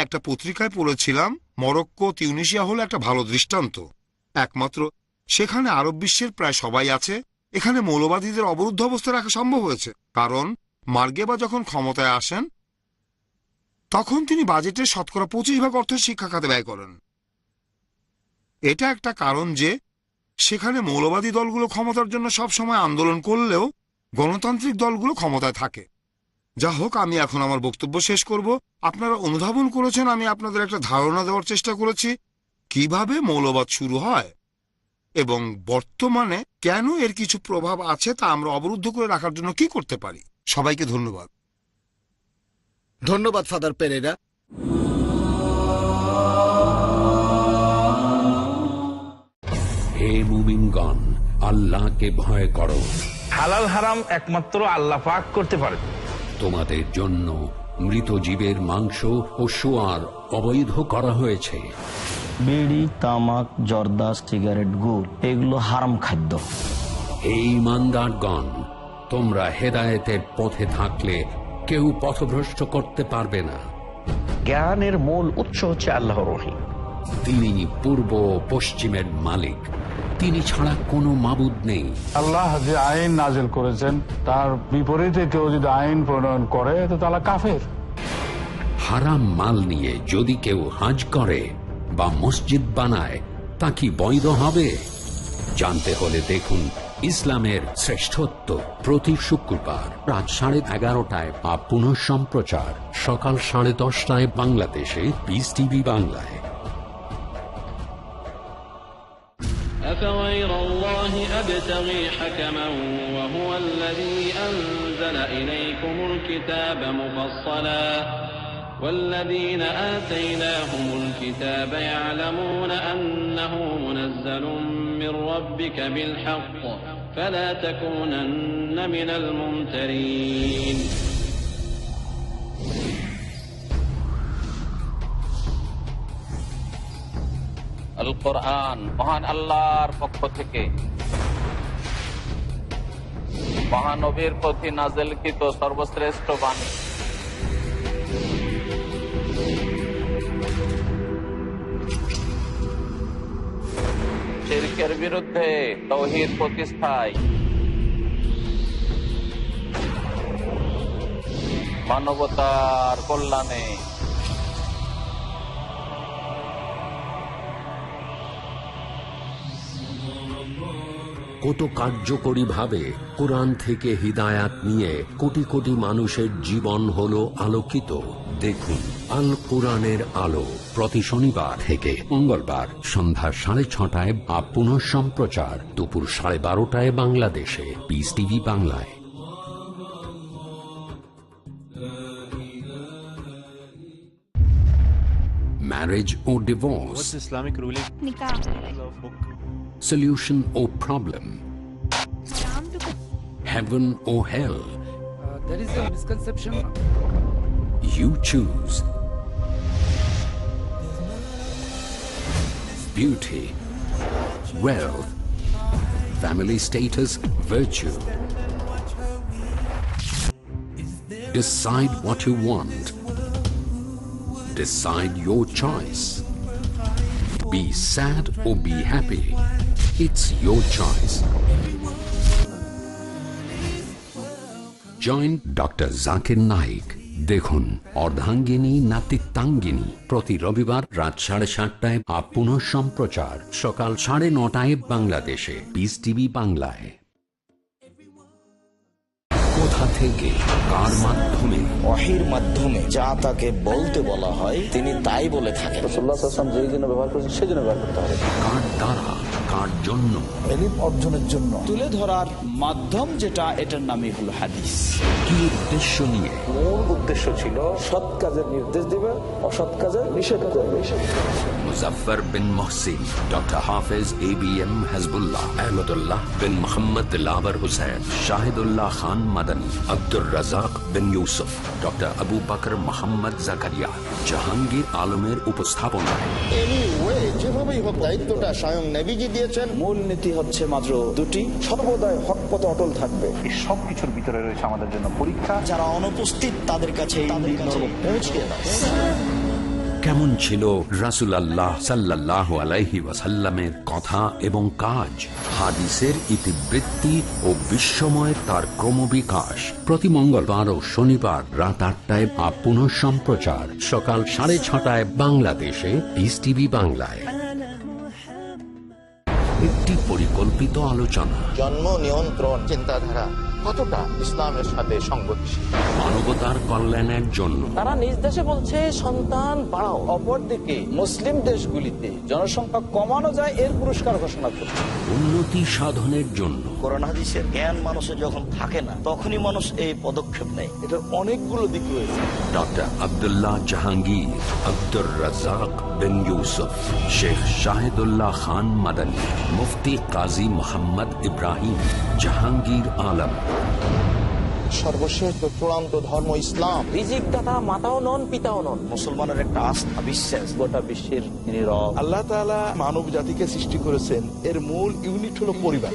একটা পত্রিকায় পড়েছিলাম মরক্কো তিউনিসিয়া হলো একটা ভালো দৃষ্টান্ত। একমাত্র সেখানে আরব বিশ্বের প্রায় সবাই আছে। এখানে মৌলবাদীদের অবরুদ্ধ অবস্থায় রাখা সম্ভব হয়েছে কারণ মার্গেবা যখন ক্ষমতায় আসেন তখন তিনি বাজেটের শতকরা 25% অর্থ শিক্ষা খাতে ব্যয় করেন। এটা একটা কারণ যে সেখানে মৌলবাদী দলগুলো ক্ষমতার জন্য সব সময় আন্দোলন করলেও গণতান্ত্রিক দলগুলো ক্ষমতায় থাকে। যা হোক, আমি এখন আমার বক্তব্য শেষ করব। আপনারা অনুধাবন করেছেন আমি আপনাদের একটা ধারণা দেওয়ার চেষ্টা করেছি কিভাবে মৌলবাদ শুরু হয় এবং বর্তমানে কেন এর কিছু প্রভাব আছে তা আমরা অবরুদ্ধ করে রাখার জন্য কি করতে পারি। সবাইকে ধন্যবাদ। ধন্যবাদ ফাদার পেরেরা। হে মুমিনগণ, আল্লাহকে ভয় করো। হালাল হারাম একমাত্র আল্লাহ পাক করতে পারে। তোমাদের জন্য মৃত জীবের মাংস ও সোয়ার অবৈধ করা হয়েছে। বিড়ি, তামাক, জর্দা, সিগারেট, গুড় এগুলো হারাম খাদ্য। হে ঈমানদারগণ, তোমরা হেদায়েতের পথে থাকলে কেউ পথভ্রষ্ট করতে পারবে না। জ্ঞানের মূল উৎস হচ্ছে আল্লাহর ওহী। তিনি পূর্ব পশ্চিমের মালিক, তিনি ছাড়া কোনো মাবুদ নেই। আল্লাহ যে আইন নাজিল করেছেন তার বিপরীতে কেউ যদি আইন প্রণয়ন করে তো তারা কাফের। হারাম মাল নিয়ে যদি কেউ হজ করে বা মসজিদ বানায় তা কি বৈধ হবে? জানতে হলে দেখুন ইসলামের শ্রেষ্ঠত্ব প্রতি শুক্রবার রাত 11:30টায় বা পুনঃ সম্প্রচার সকাল 10:30টায় বাংলাদেশে পিস টিভি বাংলায়। أفغير الله أبتغي حكما وهو الذي أنزل إليكم الكتاب مفصلا والذين آتيناهم الكتاب يعلمون أنه منزل من ربك بالحق فلا تكونن من الممترين আল কোরআন মহান আল্লাহর পক্ষ থেকে মহানবীর প্রতি নাযিলকৃত সর্বশ্রেষ্ঠ বাণী। শিরকের বিরুদ্ধে তাওহীদ প্রতিষ্ঠায়, মানবতার কল্যাণে। কত কার্যকরী ভাবে কোরআন থেকে হিদায়াত নিয়ে কোটি কোটি মানুষের জীবন হলো আলোকিত। দেখুন আল কোরআনের আলো প্রতি শনিবার থেকে মঙ্গলবার সন্ধ্যা 6:30টায় বা পুনঃ সম্প্রচার দুপুর 12:30টায় বাংলাদেশে পিস টিভি বাংলায়। Marriage or divorce? What's Islamic ruling? Nikah. Solution or problem? Heaven or hell? There is a misconception. You choose. Beauty, wealth, family status, virtue. Decide what you want. Decide your choice. Be sad or be happy. It's your choice. Join Dr. Zakir Naik. দেখুন অর্ধাঙ্গিনী নাতিত্বাঙ্গিনী প্রতি রবিবার রাত 7:30টায় আর পুনঃ সম্প্রচার সকাল 9:30টায় বাংলাদেশে piece TV বাংলায়। কোথা থেকে, কার মাধ্যমে? ওহীর মাধ্যমে যা তাকে বলতে বলা হয় তিনি তাই বলে থাকেন। রাসূলুল্লাহ সাল্লাল্লাহু আলাইহি ওয়াসাল্লাম যেই জন্য ব্যবহার করেছেন সেই জন্য ব্যবহার করতে হবে। কার দ্বারা, কার জন্য? ইলম অর্জনের জন্য তুলে ধরার মাধ্যম যেটা, এটার নামই হলো হাদিস। কি উদ্দেশ্য নিয়ে? মূল উদ্দেশ্য ছিল সৎ কাজের নির্দেশ দিবে, অসৎ কাজের নিষেধ করবে। মুজাফফর বিন মুহসিন, ডক্টর হাফেজ ABM হাসবুল্লাহ, আহমদুল্লাহ বিন মোহাম্মদ দিলাওয়ার হোসেন, শাহিদুল্লাহ খান মাদানী, আব্দুর রাজাক বিন ইউসুফ, ডক্টর আবু বকর মোহাম্মদ জাকারিয়া, জাহাঙ্গীর আলমের উপস্থাপনায় যেভাবেই হোক দায়িত্বটা স্বয়ং নবীজি দিয়েছেন। মূল নীতি হচ্ছে মাত্র দুটি: সর্বদাই হক পথে অটল থাকবে। এই সব কিছুর ভিতরে রয়েছে আমাদের জন্য পরীক্ষা। যারা অনুপস্থিত তাদের কাছে পৌঁছে দাও। কেমন ছিল রাসূলুল্লাহ সাল্লাল্লাহু আলাইহি ওয়াসাল্লামের কথা এবং কাজ, হাদিসের ইতিবৃত্তি ও বিশ্বময় তার ক্রমবিকাশ। প্রতি মঙ্গলবার ও শনিবার রাত 8টায় বা পুনঃ সম্প্রচার সকাল 6:30 বাংলাদেশে পিস টিভি বাংলায়। একটি পরিকল্পিত আলোচনা। জন্ম নিয়ন্ত্রণ চিন্তাধারা কতটা ইসলামের সাথে সংগতিশীল? মানবতার কল্যাণের জন্য তারা নিজ দেশে বলছে সন্তান বাড়াও, অপরদিকে মুসলিম দেশগুলিতে জনসংখ্যা কমানো যায় এর পুরস্কার ঘোষণা করছে। উন্নতি সাধনের জন্য কোরআন হাদিসের জ্ঞান মানুষের যখন থাকে না, তখনই মানুষ এই পদক্ষেপ নেয়। এটার অনেকগুলো দিক রয়েছে। ডক্টর আব্দুল্লাহ জাহাঙ্গীর, আব্দুর রাজ্জাক বিন ইউসুফ, শেখ শাহিদুল্লাহ খান মাদানী, মুফতি কাজী মোহাম্মদ ইব্রাহিম, জাহাঙ্গীর আলম। সর্বশেষ চূড়ান্ত ধর্ম ইসলাম। রিজিক দাতা মাতাও নন, পিতাও নন। মুসলমানের একটা আস্থা, বিশ্বাস গোটা বিশ্বের নীরব। আল্লাহ তাআলা মানব জাতিকে সৃষ্টি করেছেন, এর মূল ইউনিট হলো পরিবার।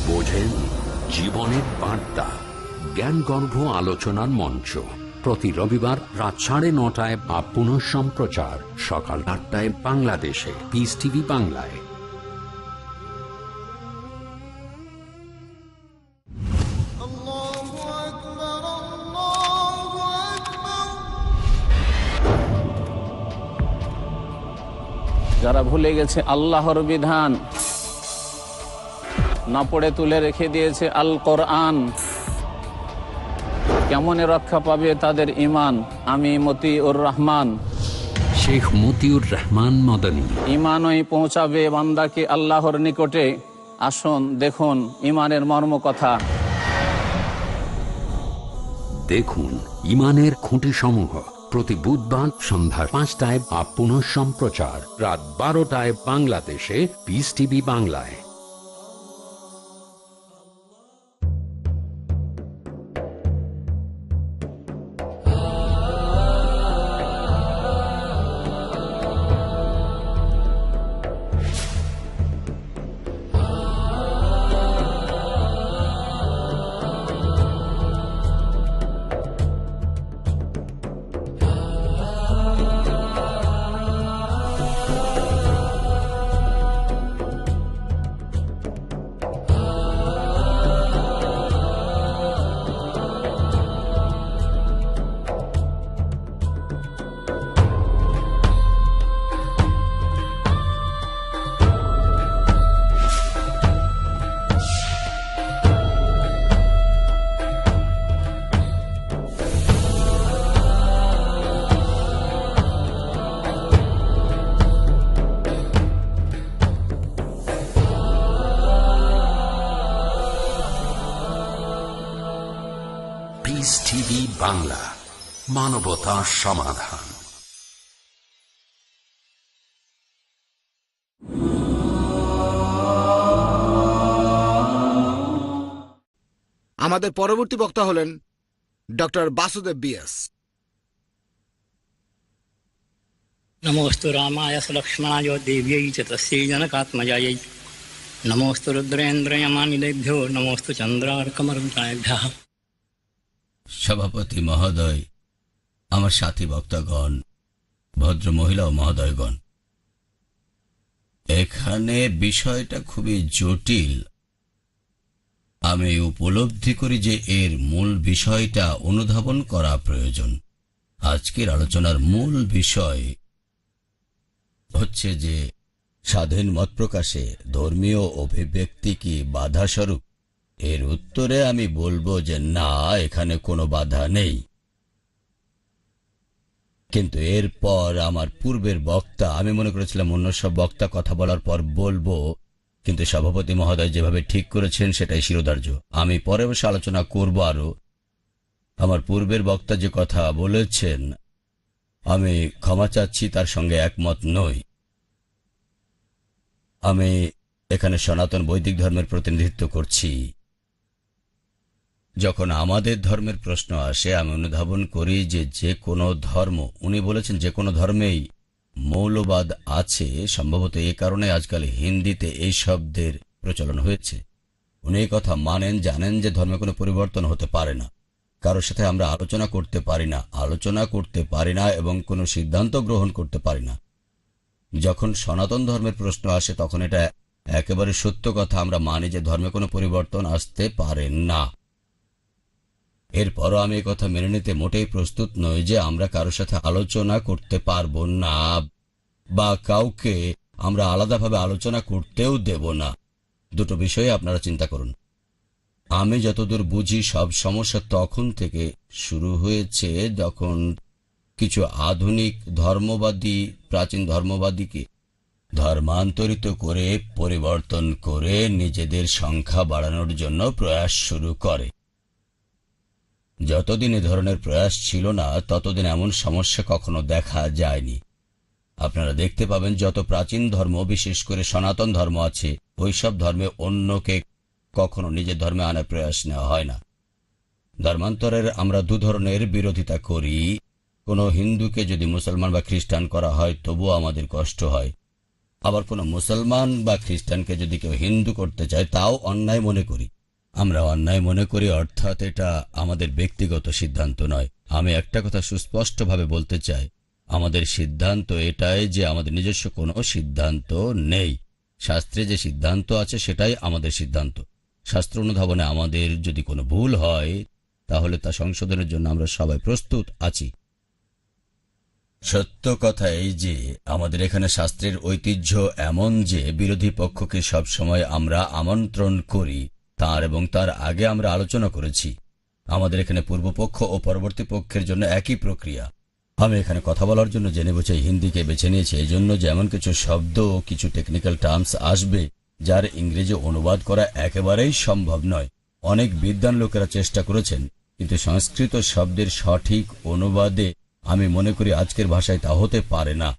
বোঝেন জীবনের বার্তা, জ্ঞানগর্ভ আলোচনার মঞ্চ। প্রতি রবিবার রাত 9:30 বা পুনঃ সম্প্রচার সকাল 8টায় বাংলাদেশে পিস টিভি বাংলায়। যারা ভুলে গেছে আল্লাহর বিধান, না পড়ে তুলে রেখে দিয়েছে আল কোরআন, কেমনে রক্ষা পাবে তাদের ঈমান? আমি মতিউর রহমান, শেখ মতিউর রহমান মদনী। ঈমানই পৌঁছাবে বান্দাকে আল্লাহর নিকটে। আসুন দেখুন ঈমানের মর্ম কথা। দেখুন ঈমানের খুঁটি সমূহ প্রতি বুধবার সন্ধ্যা 5টায় বা পুনঃ সম্প্রচার রাত 12টায় বাংলাদেশে পিস টিভি বাংলায়। পিস টিভি বাংলা, মানবতার সমাধান। আমাদের পরবর্তী বক্তা হলেন ডক্টর বাসুদেব বিএস। নমোস্তু রামায় লক্ষ্মণায় দেব্যৈ চ তস্যৈ জনকাত্মজাयै। নমোস্তু রুদ্রেন্দ্রয়মানিলেভ্যো নমোস্তু চন্দ্রার্কমরুদ্রাভ্যঃ। সভাপতি মহোদয়, আমার সাথী বক্তাগণ, ভদ্র মহিলা ও মহোদয়গণ, এখানে বিষয়টা খুবই জটিল। আমি উপলব্ধি করি যে এর মূল বিষয়টা অনুধাবন করা প্রয়োজন। আজকের আলোচনার মূল বিষয় হচ্ছে যে স্বাধীন মত প্রকাশে ধর্মীয় অভিব্যক্তি কি বাধা স্বরূপ? এর উত্তরে আমি বলবো যে না, এখানে কোনো বাধা নেই। কিন্তু এরপর আমার পূর্বের বক্তা, আমি মনে করেছিলাম অন্য সব বক্তা কথা বলার পর বলবো, কিন্তু সভাপতি মহোদয় যেভাবে ঠিক করেছেন সেটাই শিরোধার্য। আমি পরে বসে আলোচনা করব। আরো আমার পূর্বের বক্তা যে কথা বলেছেন আমি ক্ষমা চাচ্ছি, তার সঙ্গে একমত নই। আমি এখানে সনাতন বৈদিক ধর্মের প্রতিনিধিত্ব করছি। যখন আমাদের ধর্মের প্রশ্ন আসে আমি অনুধাবন করি যে যে কোনো ধর্ম, উনি বলেছেন যে কোনো ধর্মেই মৌলবাদ আছে। সম্ভবত এই কারণে আজকাল হিন্দিতে এই শব্দের প্রচলন হয়েছে। উনি এই কথা মানেন, জানেন যে ধর্মে কোনো পরিবর্তন হতে পারে না, কারোর সাথে আমরা আলোচনা করতে পারি না এবং কোনো সিদ্ধান্ত গ্রহণ করতে পারি না। যখন সনাতন ধর্মের প্রশ্ন আসে তখন এটা একেবারে সত্য কথা, আমরা মানি যে ধর্মে কোনো পরিবর্তন আসতে পারে না। এরপরও আমি এই কথা মেনে নিতে মোটেই প্রস্তুত নই যে আমরা কারোর সাথে আলোচনা করতে পারবো না বা কাউকে আমরা আলাদাভাবে আলোচনা করতেও দেব না। দুটো বিষয়ে আপনারা চিন্তা করুন। আমি যতদূর বুঝি সব সমস্যা তখন থেকে শুরু হয়েছে যখন কিছু আধুনিক ধর্মবাদী প্রাচীন ধর্মবাদীকে ধর্মান্তরিত করে পরিবর্তন করে নিজেদের সংখ্যা বাড়ানোর জন্য প্রয়াস শুরু করে। যতদিন এ ধরনের প্রয়াস ছিল না ততদিন এমন সমস্যা কখনো দেখা যায়নি। আপনারা দেখতে পাবেন যত প্রাচীন ধর্ম, বিশেষ করে সনাতন ধর্ম আছে, ওইসব ধর্মে অন্যকে কখনো নিজের ধর্মে আনার প্রয়াস নেওয়া হয় না। ধর্মান্তরের আমরা দু ধরনের বিরোধিতা করি। কোনো হিন্দুকে যদি মুসলমান বা খ্রিস্টান করা হয় তবুও আমাদের কষ্ট হয়, আবার কোনো মুসলমান বা খ্রিস্টানকে যদি কেউ হিন্দু করতে চায় তাও অন্যায় মনে করি। আমরা অন্যায় মনে করি, অর্থাৎ এটা আমাদের ব্যক্তিগত সিদ্ধান্ত নয়। আমি একটা কথা সুস্পষ্টভাবে বলতে চাই, আমাদের সিদ্ধান্ত এটাই যে আমাদের নিজস্ব কোনো সিদ্ধান্ত নেই। শাস্ত্রে যে সিদ্ধান্ত আছে সেটাই আমাদের সিদ্ধান্ত। শাস্ত্র অনুধাবনে আমাদের যদি কোনো ভুল হয় তাহলে তা সংশোধনের জন্য আমরা সবাই প্রস্তুত আছি। সত্য কথা এই যে আমাদের এখানে শাস্ত্রের ঐতিহ্য এমন যে বিরোধী পক্ষকে সবসময় আমরা আমন্ত্রণ করি, তার এবং তার আগে আমরা আলোচনা করেছি। আমাদের এখানে পূর্বপক্ষ ও পরবর্তী পক্ষের জন্য একই প্রক্রিয়া। আমি এখানে কথা বলার জন্য জেনে বুঝে হিন্দিকে বেছে নিয়েছি এই জন্য যে এমন কিছু শব্দ ও কিছু টেকনিক্যাল টার্মস আসবে যার ইংরেজি অনুবাদ করা একেবারেই সম্ভব নয়। অনেক বিদ্বান লোকেরা চেষ্টা করেছেন, কিন্তু সংস্কৃত শব্দের সঠিক অনুবাদে আমি মনে করি আজকের ভাষায় তা হতে পারে না।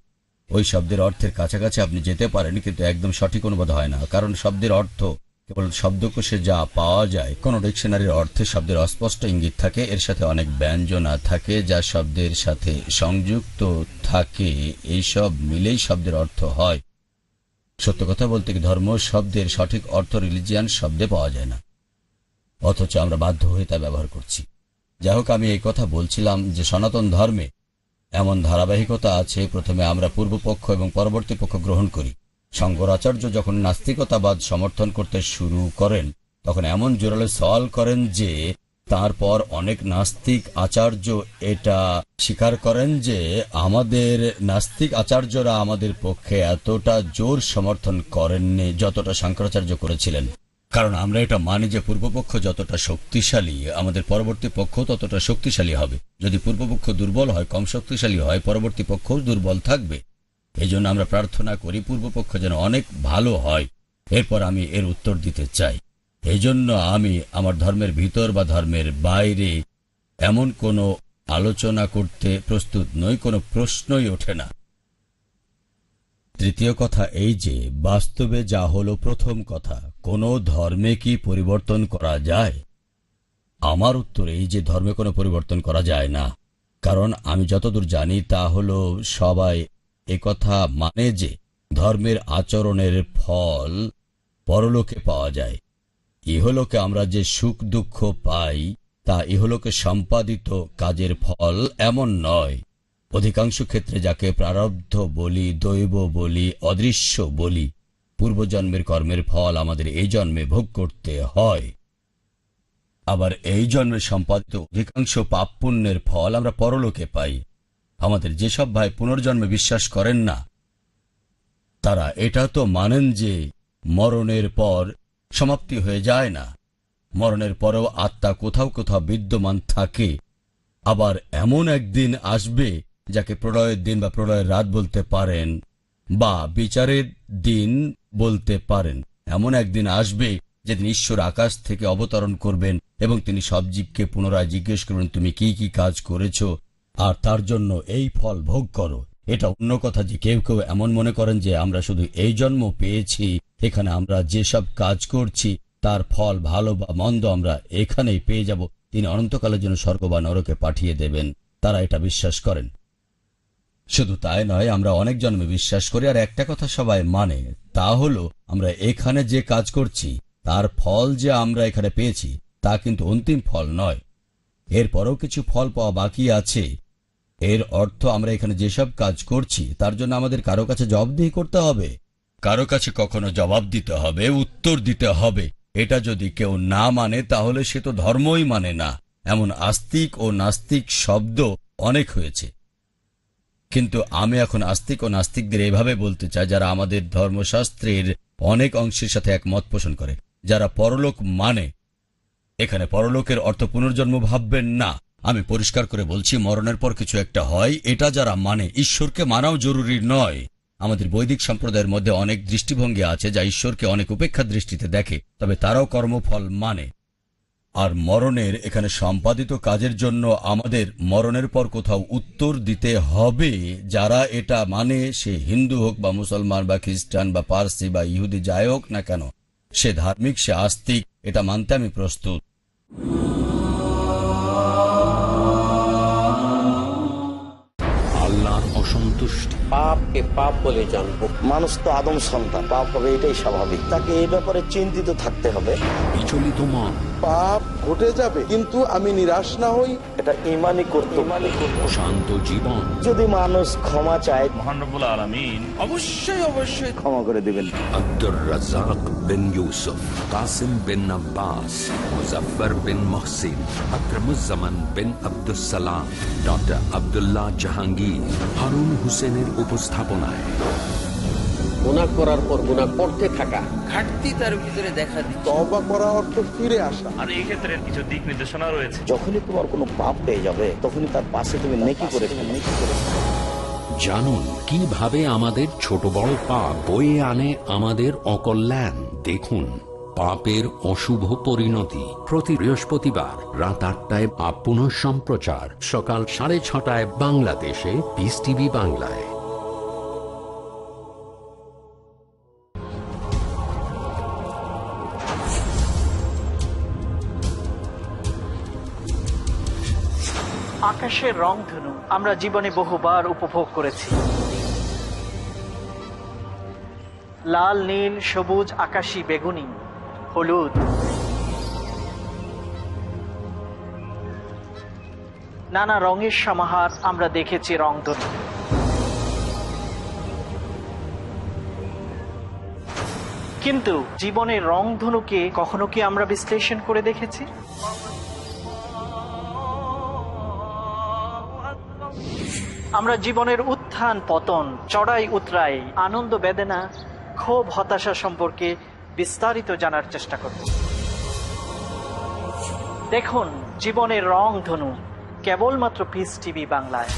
ওই শব্দের অর্থের কাছাকাছি আপনি যেতে পারেন, কিন্তু একদম সঠিক অনুবাদ হয় না, কারণ শব্দের অর্থ কেবল শব্দকোষে যা পাওয়া যায়। কোন ডিকশনারির অর্থে শব্দের অস্পষ্ট ইঙ্গিত থাকে, এর সাথে অনেক ব্যঞ্জনা থাকে যা শব্দের সাথে সংযুক্ত থাকে, এইসব মিলেই শব্দের অর্থ হয়। সত্য কথা বলতে কি, ধর্ম শব্দের সঠিক অর্থ রিলিজিয়ান শব্দে পাওয়া যায় না, অথচ আমরা বাধ্য হয়ে তা ব্যবহার করছি। যাই হোক, আমি এই কথা বলছিলাম যে সনাতন ধর্মে এমন ধারাবাহিকতা আছে। প্রথমে আমরা পূর্বপক্ষ এবং পরবর্তী পক্ষ গ্রহণ করি। শঙ্করাচার্য যখন নাস্তিকতাবাদ সমর্থন করতে শুরু করেন তখন এমন জোরালো সওয়াল করেন যে তারপর অনেক নাস্তিক আচার্য এটা স্বীকার করেন যে আমাদের নাস্তিক আচার্যরা আমাদের পক্ষে এতটা জোর সমর্থন করেননি যতটা শঙ্করাচার্য করেছিলেন। কারণ আমরা এটা মানি যে পূর্বপক্ষ যতটা শক্তিশালী আমাদের পরবর্তী পক্ষ ততটা শক্তিশালী হবে। যদি পূর্বপক্ষ দুর্বল হয়, কম শক্তিশালী হয়, পরবর্তী পক্ষও দুর্বল থাকবে। এই জন্য আমরা প্রার্থনা করি পূর্বপক্ষ যেন অনেক ভালো হয়। এরপর আমি এর উত্তর দিতে চাই। এই জন্য আমি আমার ধর্মের ভিতর বা ধর্মের বাইরে এমন কোনো আলোচনা করতে প্রস্তুত নই, কোনো প্রশ্নই ওঠে না। তৃতীয় কথা এই যে বাস্তবে যা হলো প্রথম কথা, কোনো ধর্মে কি পরিবর্তন করা যায়? আমার উত্তর এই যে ধর্মে কোনো পরিবর্তন করা যায় না। কারণ আমি যতদূর জানি তা হলো সবাই একথা মানে যে ধর্মের আচরণের ফল পরলোকে পাওয়া যায়। ইহলোকে আমরা যে সুখ দুঃখ পাই তা ইহলোকে সম্পাদিত কাজের ফল এমন নয়। অধিকাংশ ক্ষেত্রে যাকে প্রারব্ধ বলি, দৈব বলি, অদৃশ্য বলি, পূর্বজন্মের কর্মের ফল আমাদের এই জন্মে ভোগ করতে হয়। আবার এই জন্মে সম্পাদিত অধিকাংশ পাপ পুণ্যের ফল আমরা পরলোকে পাই। আমাদের যেসব ভাই পুনর্জন্মে বিশ্বাস করেন না তারা এটা তো মানেন যে মরণের পর সমাপ্তি হয়ে যায় না, মরণের পরেও আত্মা কোথাও কোথাও বিদ্যমান থাকে। আবার এমন একদিন আসবে যাকে প্রলয়ের দিন বা প্রলয়ের রাত বলতে পারেন বা বিচারের দিন বলতে পারেন। এমন একদিন আসবে যেদিন ঈশ্বর আকাশ থেকে অবতরণ করবেন এবং তিনি সব জীবকে পুনরায় জিজ্ঞেস করবেন তুমি কি কি কাজ করেছো আর তার জন্য এই ফল ভোগ করো। এটা অন্য কথা যে কেউ কেউ এমন মনে করেন যে আমরা শুধু এই জন্ম পেয়েছি, এখানে আমরা যেসব কাজ করছি তার ফল ভালো বা মন্দ আমরা এখানেই পেয়ে যাব, তিনি অনন্তকালের জন্য স্বর্গ বা নরকে পাঠিয়ে দেবেন। তারা এটা বিশ্বাস করেন। শুধু তাই নয়, আমরা অনেক জন্মে বিশ্বাস করি আর একটা কথা সবাই মানে, তা হলো আমরা এখানে যে কাজ করছি তার ফল যে আমরা এখানে পেয়েছি তা কিন্তু অন্তিম ফল নয়। এরপরও কিছু ফল পাওয়া বাকি আছে, এর অর্থ আমরা এখানে যেসব কাজ করছি তার জন্য আমাদের কারো কাছে জবাবদিহি করতে হবে, কারো কাছে কখনো জবাব দিতে হবে, উত্তর দিতে হবে। এটা যদি কেউ না মানে তাহলে সে তো ধর্মই মানে না। এমন আস্তিক ও নাস্তিক শব্দ অনেক হয়েছে, কিন্তু আমি এখন আস্তিক ও নাস্তিকদের এভাবে বলতে চাই যারা আমাদের ধর্মশাস্ত্রের অনেক অংশের সাথে একমত পোষণ করে, যারা পরলোক মানে। এখানে পরলোকের অর্থ পুনর্জন্ম ভাববেন না। আমি পরিষ্কার করে বলছি, মরণের পর কিছু একটা হয়, এটা যারা মানে। ঈশ্বরকে মানাও জরুরি নয়। আমাদের বৈদিক সম্প্রদায়ের মধ্যে অনেক দৃষ্টিভঙ্গি আছে যা ঈশ্বরকে অনেক উপেক্ষা দৃষ্টিতে দেখে, তবে তারাও কর্মফল মানে। আর মরণের এখানে সম্পাদিত কাজের জন্য আমাদের মরণের পর কোথাও উত্তর দিতে হবে। যারা এটা মানে, সে হিন্দু হোক বা মুসলমান বা খ্রিস্টান বা পার্সি বা ইহুদি যাই হোক না কেন, সে ধার্মিক, সে আস্তিক, এটা মানতে আমি প্রস্তুত। আল্লাহর অসন্তুষ্টি, পাপকে পাপ বলে জানবো। মানুষ তো আদম সন্তান, পাপ হবে এটাই স্বাভাবিক। তাকে এই ব্যাপারে চিন্তিত থাকতে হবে। বিচলিত মন, পাপ ঘটে যাবে কিন্তু আমি নিরাশ না হই, এটা ইমানই করতে। শান্ত জীবন। যদি মানুষ ক্ষমা চায়, মহান রব্বুল আলামিন অবশ্যই ক্ষমা করে দিবেন। আব্দুর রাজ্জাক বিন ইউসুফ, কাসিম বিন আব্বাস, মুজাফফর বিন মুহসিন, আকরামুজ্জামান বিন আব্দুস সালাম, ডক্টর আব্দুল্লাহ জাহাঙ্গীর, হারুন হোসেনের উপস্থাপনায় গুনাহ করার পর গুনাহ করতে থাকা, ঘাটতি তার ভিতরে দেখা দিচ্ছে। তওবা করা অর্থ ফিরে আসা। আর এই ক্ষেত্রে কিছু দিক নির্দেশনা রয়েছে। যখনই তোমার কোনো পাপ পেয়ে যাবে, তখনই তার পাশে তুমি নেকি করে জানুন কিভাবে আমাদের ছোট বড় পাপ বয়ে আনে আমাদের অকল্যাণ। দেখুন পাপের অশুভ পরিণতি, প্রতি বৃহস্পতিবার রাত 8টায় পাপ পুনঃ সম্প্রচার সকাল 6:30 বাংলাদেশে পিস টিভি বাংলায়। আকাশের রংধনু আমরা জীবনে বহুবার উপভোগ করেছি। লাল, নীল, সবুজ, আকাশী, বেগুনি, হলুদ। নানা রঙের সমাহার আমরা দেখেছি রংধনু। কিন্তু জীবনের রংধনুকে কখনো কি আমরা বিশ্লেষণ করে দেখেছি? আমরা জীবনের উত্থান পতন, চড়াই উতরাই, আনন্দ বেদনা, ক্ষোভ হতাশা সম্পর্কে বিস্তারিত জানার চেষ্টা করব। দেখুন জীবনের রংধনু কেবলমাত্র পিস টিভি বাংলায়।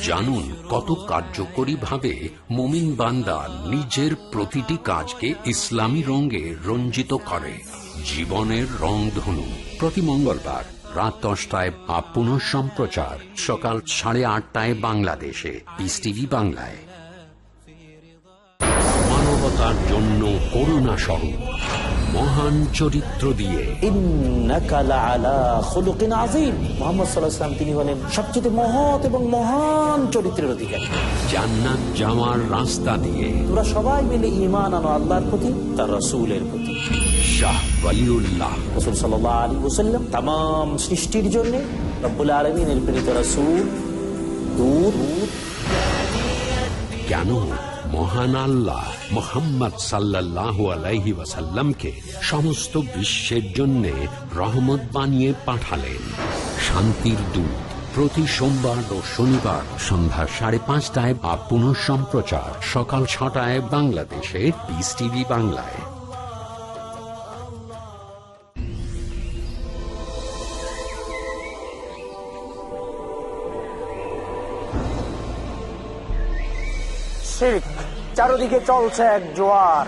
জানুন কত কার্যকরী ভাবে মুমিন বান্দা নিজের প্রতিটি কাজকে ইসলামী রঙে রঞ্জিত করে। জীবনের রংধনু প্রতি মঙ্গলবার রাত 10টায় আপ পুনঃ সম্প্রচার সকাল 8:30 বাংলাদেশে পিস টিভি বাংলায়। মানবতার জন্য করুণা স্বরূপ মহান চরিত্র দিয়ে ইন্নাকা লাআলা খুলুকিন আযীম। মুহাম্মদ সাল্লাল্লাহু আলাইহি ওয়াসাল্লাম তিনি হলেন সবচেয়ে মহৎ এবং মহান চরিত্রের অধিকারী। জান্নাত যাওয়ার রাস্তা দিয়ে তোরা সবাই মিলে ঈমান আনো আল্লাহর প্রতি, তার রাসূলের প্রতি। শাহ ওয়ালিউল্লাহ রাসূল সাল্লাল্লাহু আলাইহি ওয়াসাল্লাম तमाम সৃষ্টির জন্য রব্বুল আলামিনের প্রেরিত রাসূল। দূত কেন মহান আল্লাহ মুহাম্মদ সাল্লাল্লাহু আলাইহি ওয়াসাল্লামকে সমস্ত বিশ্বের জন্য রহমত বানিয়ে পাঠালেন। শান্তির দূত প্রতি সোমবার ও শনিবার সন্ধ্যা 5:30 বা পুনঃ সম্প্রচার সকাল 6টায় বাংলাদেশে পিস টিভি বাংলায়। শিরক চারদিকে চলছে এক জোয়ার।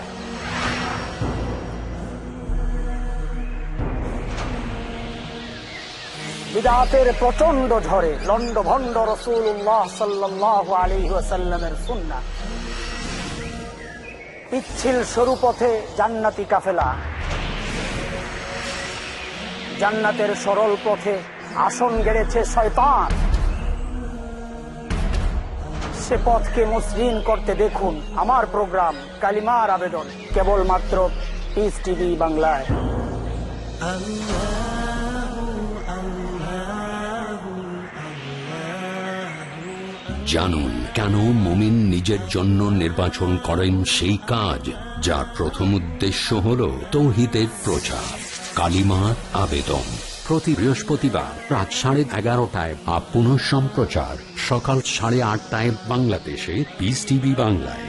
বিদআতের প্রচন্ড ঝড়ে লন্ডভন্ড রাসূলুল্লাহ সাল্লাল্লাহু আলাইহি ওয়াসাল্লামের সুন্নাহ পিচ্ছিল সরু পথে জান্নাতি কাফেলা, জান্নাতের সরল পথে আসন গেড়েছে শয়তান। সে পথকে মসৃণ করতে দেখুন আমার প্রোগ্রাম কালিমার আবেদন, কেবলমাত্র পিস টিভি বাংলায়। জানুন কেন মুমিন নিজের জন্য নির্বাচন করেন সেই কাজ যার প্রথম উদ্দেশ্য হল তাওহীদের প্রচার, কালিমার আবেদন। প্রতি বৃহস্পতিবার রাত 11:30টায় বা পুনঃ সম্প্রচার সকাল 8:30টায় বাংলাদেশে পিস টিভি বাংলায়।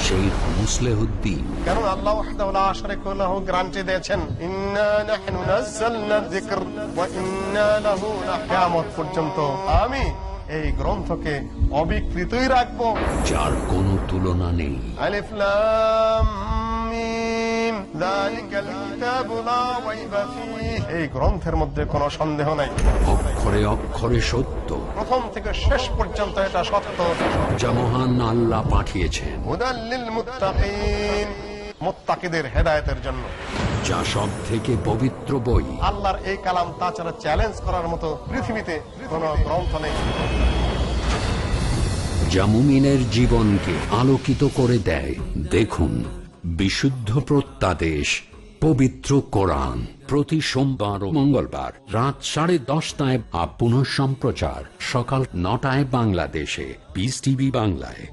শেখ মুসলেহুদ্দিন। কারণ আল্লাহ ওয়াহদাহু লা শারীকা লাহু গ্যারান্টি দিয়েছেন, ইন্না নাহনু নাযালনা যিকর ওয়া ইন্না লাহু কিয়ামত পর্যন্ত আমি এই গ্রন্থকে অবিকৃতই রাখবো, যার কোনো তুলনা নেই। আলিফ লাম মিম যালিকাল কিতাবু লা রাইবা ফীহি, এই গ্রন্থের মধ্যে কোনো সন্দেহ নাই। অক্ষরে অক্ষরে সত্য, প্রথম থেকে শেষ পর্যন্ত এটা সত্য। যা মহান আল্লাহ পাঠিয়েছেন হুদাল লিল মুত্তাকিন, মুত্তাকিদের হেদায়েতের জন্য। যা সব থেকে পবিত্র বই। আল্লাহর এই কালাম তাছাড়া চ্যালেঞ্জ করার মতো পৃথিবীতে কোনো গ্রন্থ নেই। যা মুমিনের জীবনকে আলোকিত করে দেয়। দেখুন বিশুদ্ধ প্রত্যাদেশ পবিত্র কোরআন, প্রতি সোমবার ও মঙ্গলবার রাত 10:30টায় বা পুনঃ সম্প্রচার সকাল 9টায় বাংলাদেশে পিস টিভি বাংলায়।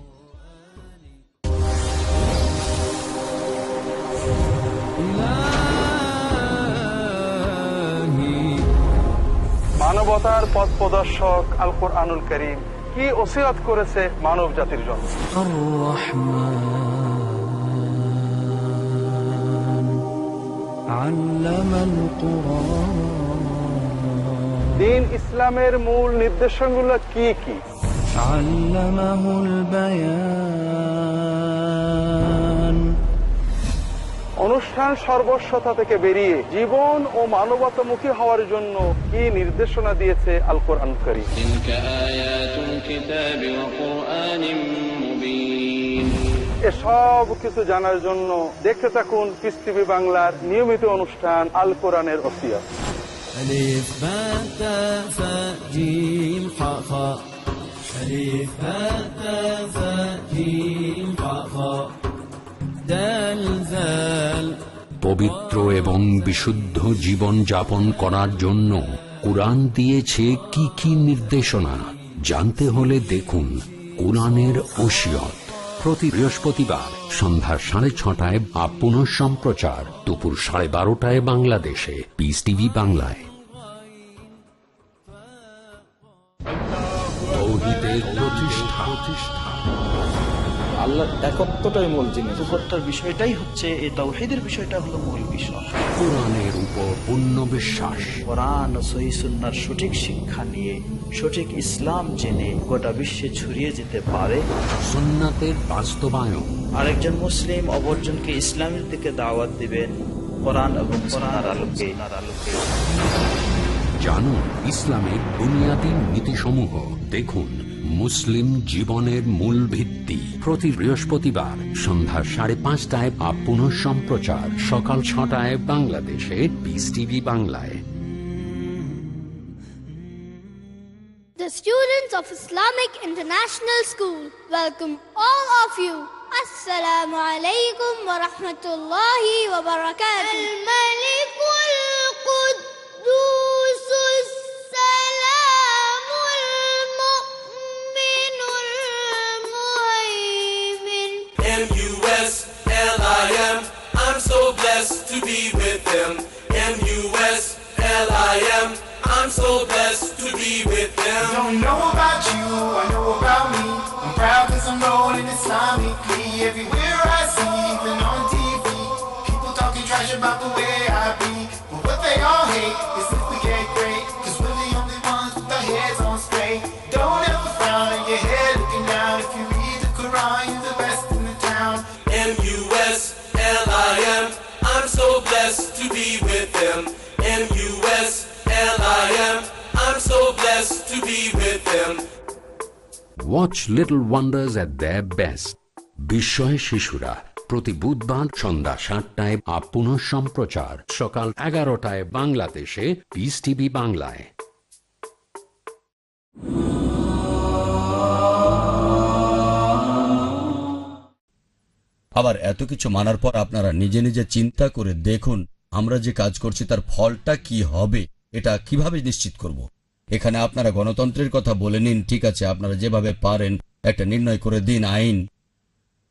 মানবতার পথ প্রদর্শক আল কোরআনুল কারীম কি ওসিয়ত করেছে মানব জাতির জন্য। দ্বীন ইসলামের মূল নির্দেশনাগুলো কি কি? অনুষ্ঠান সর্বস্বতা থেকে বেরিয়ে জীবন ও মানবতামুখী হওয়ার জন্য কি নির্দেশনা দিয়েছে আল কোরআন কারীম। এসব কিছু জানার জন্য দেখতে থাকুন পিস টিভি বাংলার নিয়মিত অনুষ্ঠান আল কোরআনের ওসিয়ত। পবিত্র এবং বিশুদ্ধ জীবন যাপন করার জন্য কুরআন দিয়েছে কি কি নির্দেশনা জানতে হলে দেখুন কুরআনের ওসিয়ত, প্রতি বৃহস্পতিবার সন্ধ্যা 6:30টায় বা পুনঃ সম্প্রচার দুপুর 12:30টায় বাংলাদেশে পিস টিভি বাংলায়। তাওহীদের প্রতিষ্ঠা, আল্লাহর একত্বটাই মূল জিনিস, উপরটার বিষয়টাই হচ্ছে এই তাওহীদের বিষয়টা হলো মূল বিষয়। কুরআনের উপর পূর্ণ বিশ্বাস, কোরআন ও সহিহ সুন্নাহর সঠিক শিক্ষা নিয়ে সঠিক ইসলাম জেনে গোটা বিশ্বে ছড়িয়ে যেতে পারে। সুন্নাতের বাস্তবায়ন, আরেকজন মুসলিম অপরজনকে ইসলামের দিকে দাওয়াত দিবেন কোরআন এবং সুন্নাহর আলোকে। জানুন ইসলামের বুনিয়াদী নীতিসমূহ। দেখুন মুসলিম জীবনের মূল ভিত্তি, প্রতি বৃহস্পতিবার সন্ধ্যা 5:30টায় বা পুনঃ সম্প্রচার সকাল 6টায় বাংলাদেশে পিস টিভি বাংলায়। The students of Islamic International School welcome all of you. Assalamu alaikum wa rahmatullahi wa barakatuh. Al-Malikul Quddusus Salamul Mu'minul Muhaymin. M-U-S-L-I-M, I'm so blessed to be with them. M-U-S-L-I-M, I'm so blessed to be with them. Don't know about you, I know about me. I'm proud cause I'm rolling Islamically. Everywhere I see, even on TV, people talking trash about the way I be. But what they all hate is if we get great, cause we're the only ones with our heads on straight. Don't ever frown on your head looking down. If you read the Quran, you're the best in the town. M-U-S-L-I-M, I'm so blessed to be with them. M-U-S-L-I-M, I'm so blessed to be with them. Watch Little Wonders at their best. বিস্ময় শিশুরা প্রতি বুধবার সন্ধ্যা 7টায় বা পুনঃ সম্প্রচার সকাল 11টায় বাংলাদেশে piece TV বাংলায়। আবার এত কিছু মানার পর আপনারা নিজে নিজে চিন্তা করে দেখুন আমরা যে কাজ করছি তার ফলটা কি হবে, এটা কিভাবে নিশ্চিত করব। এখানে আপনারা গণতন্ত্রের কথা বলে নিন, ঠিক আছে, আপনারা যেভাবে পারেন একটা নির্ণয় করে দিন আইন,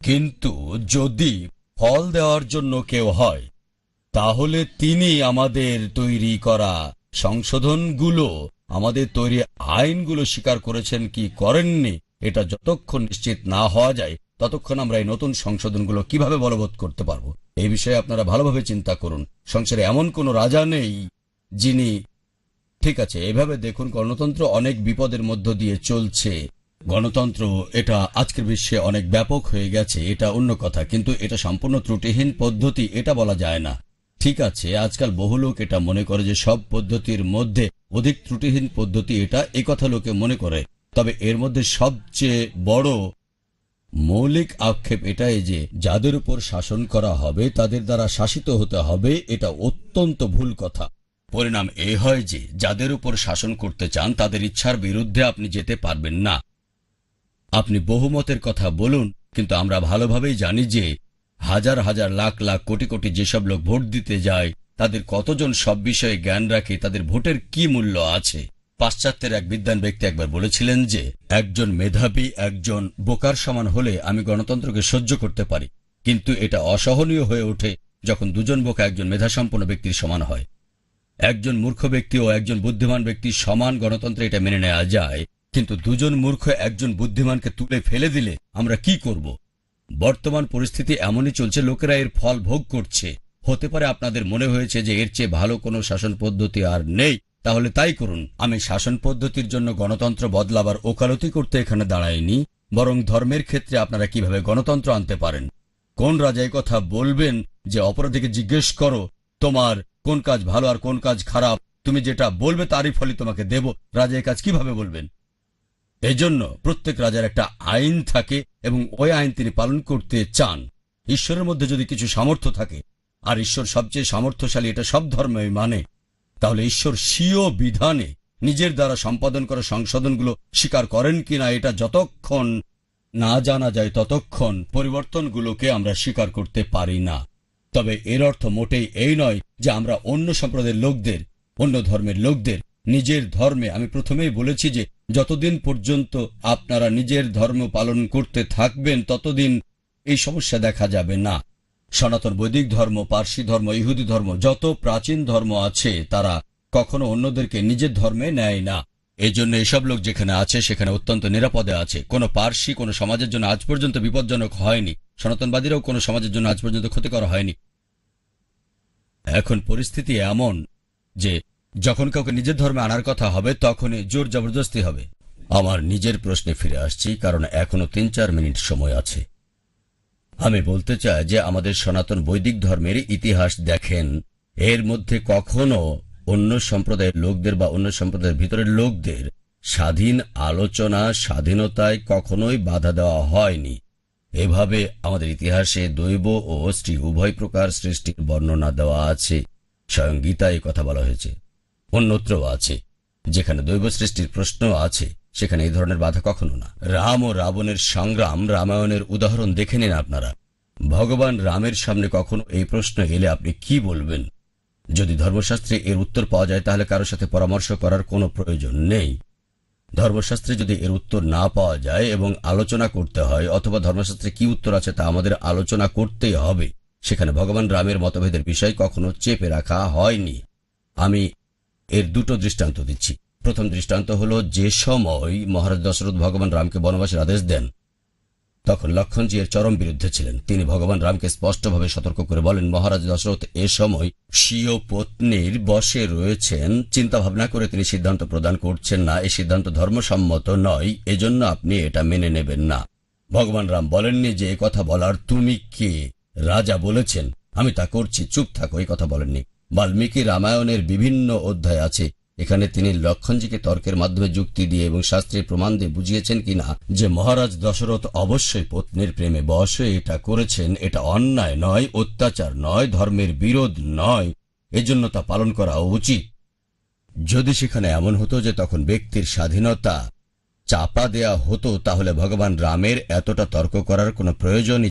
কিন্তু যদি ফল দেওয়ার জন্য কেউ হয় তাহলে তিনি আমাদের তৈরি করা সংশোধনগুলো, আমাদের তৈরি আইনগুলো স্বীকার করেছেন কি করেননি, এটা যতক্ষণ নিশ্চিত না হওয়া যায় ততক্ষণ আমরা এই নতুন সংশোধনগুলো কিভাবে বলবৎ করতে পারবো। এই বিষয়ে আপনারা ভালোভাবে চিন্তা করুন। সংসারে এমন কোনো রাজা নেই যিনি, ঠিক আছে, এভাবে দেখুন গণতন্ত্র অনেক বিপদের মধ্য দিয়ে চলছে। গণতন্ত্র এটা আজকের বিশ্বে অনেক ব্যাপক হয়ে গেছে, এটা অন্য কথা, কিন্তু এটা সম্পূর্ণ ত্রুটিহীন পদ্ধতি এটা বলা যায় না। ঠিক আছে, আজকাল বহু লোক এটা মনে করে যে সব পদ্ধতির মধ্যে অধিক ত্রুটিহীন পদ্ধতি এটা, এই কথা লোকে মনে করে। তবে এর মধ্যে সবচেয়ে বড় মৌলিক আক্ষেপ এটাই যে যাদের উপর শাসন করা হবে তাদের দ্বারা শাসিত হতে হবে, এটা অত্যন্ত ভুল কথা। পরিণাম এই হয় যে যাদের উপর শাসন করতে চান তাদের ইচ্ছার বিরুদ্ধে আপনি যেতে পারবেন না। আপনি বহুমতের কথা বলুন, কিন্তু আমরা ভালোভাবেই জানি যে হাজার হাজার লাখ লাখ কোটি কোটি যেসব লোক ভোট দিতে যায় তাদের কতজন সব বিষয়ে জ্ঞান রাখে, তাদের ভোটের কি মূল্য আছে। পাশ্চাত্যের এক বিদ্বান ব্যক্তি একবার বলেছিলেন যে একজন মেধাবী একজন বোকার সমান হলে আমি গণতন্ত্রকে সহ্য করতে পারি, কিন্তু এটা অসহনীয় হয়ে ওঠে যখন দুজন বোকা একজন মেধাসম্পন্ন ব্যক্তির সমান হয়। একজন মূর্খ ব্যক্তি ও একজন বুদ্ধিমান ব্যক্তির সমান গণতন্ত্রে এটা মেনে নেওয়া যায়, কিন্তু দুজন মূর্খ একজন বুদ্ধিমানকে তুলে ফেলে দিলে আমরা কি করব? বর্তমান পরিস্থিতি এমনই চলছে, লোকেরা এর ফল ভোগ করছে। হতে পারে আপনাদের মনে হয়েছে যে এর চেয়ে ভালো কোনো শাসন পদ্ধতি আর নেই, তাহলে তাই করুন। আমি শাসন পদ্ধতির জন্য গণতন্ত্র বদলাবার ওকালতি করতে এখানে দাঁড়াইনি, বরং ধর্মের ক্ষেত্রে আপনারা কিভাবে গণতন্ত্র আনতে পারেন। কোন রাজা এই কথা বলবেন যে অপরাধীকে জিজ্ঞেস করো তোমার কোন কাজ ভালো আর কোন কাজ খারাপ, তুমি যেটা বলবে তারই ফলই তোমাকে দেব? রাজা এই কাজ কিভাবে বলবেন? এজন্য প্রত্যেক রাজার একটা আইন থাকে এবং ওই আইন তিনি পালন করতে চান। ঈশ্বরের মধ্যে যদি কিছু সামর্থ্য থাকে, আর ঈশ্বর সবচেয়ে সামর্থ্যশালী, এটা সব ধর্মই মানে, তাহলে ঈশ্বর স্বীয় বিধানে নিজের দ্বারা সম্পাদন করা সংশোধনগুলো স্বীকার করেন কিনা এটা যতক্ষণ না জানা যায় ততক্ষণ পরিবর্তনগুলোকে আমরা স্বীকার করতে পারি না। তবে এর অর্থ মোটেই এই নয় যে আমরা অন্য সম্প্রদায়ের লোকদের, অন্য ধর্মের লোকদের নিজের ধর্মে, আমি প্রথমেই বলেছি যে যতদিন পর্যন্ত আপনারা নিজের ধর্ম পালন করতে থাকবেন ততদিন এই সমস্যা দেখা যাবে না। সনাতন বৈদিক ধর্ম, পার্সি ধর্ম, ইহুদি ধর্ম, যত প্রাচীন ধর্ম আছে তারা কখনো অন্যদেরকে নিজের ধর্মে নেয় না। এই জন্য এসব লোক যেখানে আছে সেখানে অত্যন্ত নিরাপদে আছে। কোনো পার্সি কোনো সমাজের জন্য আজ পর্যন্ত বিপজ্জনক হয়নি, সনাতনবাদীরাও কোনো সমাজের জন্য আজ পর্যন্ত ক্ষতিকর হয়নি। এখন পরিস্থিতি এমন যে যখন কাউকে নিজের ধর্মে আনার কথা হবে তখনই জোর জবরদস্তি হবে। আমার নিজের প্রশ্নে ফিরে আসছি, কারণ এখনো 3-4 মিনিট সময় আছে। আমি বলতে চাই যে আমাদের সনাতন বৈদিক ধর্মের ইতিহাস দেখেন, এর মধ্যে কখনো অন্য সম্প্রদায়ের লোকদের বা অন্য সম্প্রদায়ের ভিতরের লোকদের স্বাধীন আলোচনা, স্বাধীনতায় কখনোই বাধা দেওয়া হয়নি। এভাবে আমাদের ইতিহাসে দৈব ও স্ত্রী উভয় প্রকার সৃষ্টির বর্ণনা দেওয়া আছে। স্বয়ং গীতায় কথা বলা হয়েছে, অন্যত্রও আছে। যেখানে দৈব সৃষ্টির প্রশ্ন আছে সেখানে এই ধরনের বাধা কখনো না। রাম ও রাবণের সংগ্রাম, রামায়ণের উদাহরণ দেখে নিন আপনারা। ভগবান রামের সামনে কখনো এই প্রশ্ন এলে আপনি কি বলবেন? যদি ধর্মশাস্ত্রে এর উত্তর পাওয়া যায় তাহলে কারোর সাথে পরামর্শ করার কোনো প্রয়োজন নেই। ধর্মশাস্ত্রে যদি এর উত্তর না পাওয়া যায় এবং আলোচনা করতে হয়, অথবা ধর্মশাস্ত্রে কি উত্তর আছে তা আমাদের আলোচনা করতেই হবে, সেখানে ভগবান রামের মতভেদের বিষয় কখনো চেপে রাখা হয়নি। আমি এর দুটো দৃষ্টান্ত দিচ্ছি। প্রথম দৃষ্টান্ত হলো, যে সময় মহারাজ দশরথ ভগবান রামকে বনবাসের আদেশ দেন তখন লক্ষণজি এর চরম বিরুদ্ধে ছিলেন। তিনি ভগবান রামকে স্পষ্টভাবে সতর্ক করে বলেন, মহারাজ দশরথ এ সময় স্বীয় পত্নীর বশে রয়েছেন, চিন্তা ভাবনা করে তিনি সিদ্ধান্ত প্রদান করছেন না, এই সিদ্ধান্ত ধর্মসম্মত নয়, এজন্য আপনি এটা মেনে নেবেন না। ভগবান রাম বলেননি যে এ কথা বলার তুমি কে? রাজা বলেছেন আমি তা করছি, চুপ থাকো, এই কথা বলেননি। বাল্মীকি রামায়ণের বিভিন্ন অধ্যায় আছে, এখানে তিনি লক্ষণজিকে তর্কের মাধ্যমে যুক্তি দিয়ে এবং শাস্ত্রের প্রমাণ দিয়ে বুঝিয়েছেন কিনা যে মহারাজ দশরথ অবশ্যই পত্নীর প্রেমে বশ হয়ে এটা করেছেন। এটা অন্যায় নয়, অত্যাচার নয়, ধর্মের বিরোধ নয়, এজন্য তা পালন করা উচিত। যদি সেখানে এমন হতো যে তখন ব্যক্তির স্বাধীনতা চাপা দেয়া হতো তাহলে ভগবান রামের এতটা তর্ক করার কোনো প্রয়োজনই